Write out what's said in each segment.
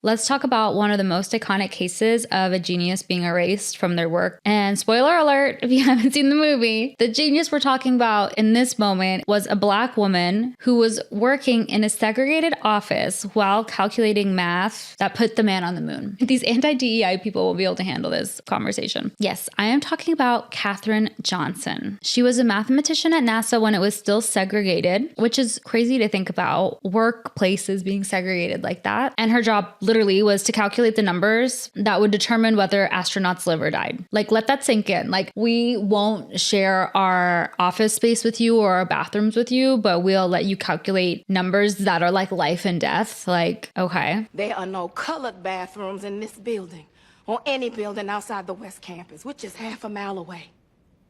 Let's talk about one of the most iconic cases of a genius being erased from their work. And spoiler alert, if you haven't seen the movie, the genius we're talking about in this moment was a Black woman who was working in a segregated office while calculating math that put the man on the moon. These anti-DEI people will be able to handle this conversation. Yes, I am talking about Katherine Johnson. She was a mathematician at NASA when it was still segregated, which is crazy to think about, workplaces being segregated like that. And her job literally was to calculate the numbers that would determine whether astronauts live or died. Like, let that sink in. Like, we won't share our office space with you or our bathrooms with you, but we'll let you calculate numbers that are like life and death. Like, okay. There are no colored bathrooms in this building or any building outside the West Campus, which is half a mile away.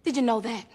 Did you know that?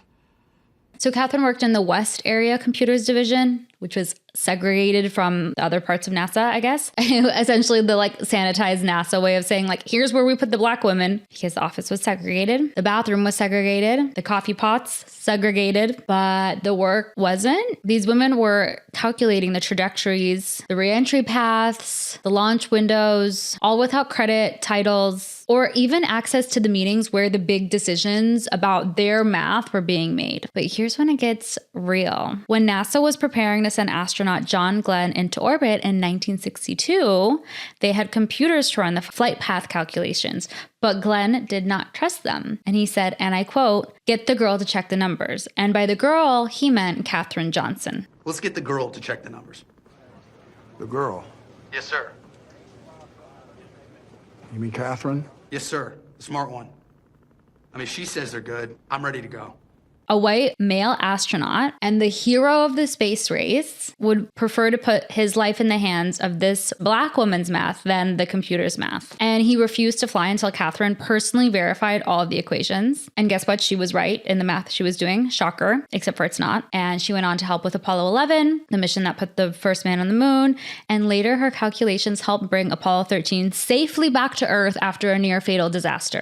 So Katherine worked in the West Area Computers Division, which was segregated from the other parts of NASA, I guess. Essentially the like sanitized NASA way of saying like, here's where we put the Black women, because the office was segregated. The bathroom was segregated. The coffee pots segregated, but the work wasn't. These women were calculating the trajectories, the reentry paths, the launch windows, all without credit, titles, or even access to the meetings where the big decisions about their math were being made. But here's when it gets real. When NASA was preparing to send astronaut John Glenn into orbit in 1962, they had computers to run the flight path calculations, but Glenn did not trust them. And he said, and I quote, "Get the girl to check the numbers." And by the girl, he meant Katherine Johnson. Let's get the girl to check the numbers. The girl? Yes, sir. You mean Katherine? Yes, sir. The smart one. I mean, she says they're good. I'm ready to go. A white male astronaut and the hero of the space race would prefer to put his life in the hands of this Black woman's math than the computer's math. And he refused to fly until Katherine personally verified all of the equations. And guess what? She was right in the math she was doing. Shocker, except for it's not. And she went on to help with Apollo 11, the mission that put the first man on the moon. And later, her calculations helped bring Apollo 13 safely back to Earth after a near fatal disaster.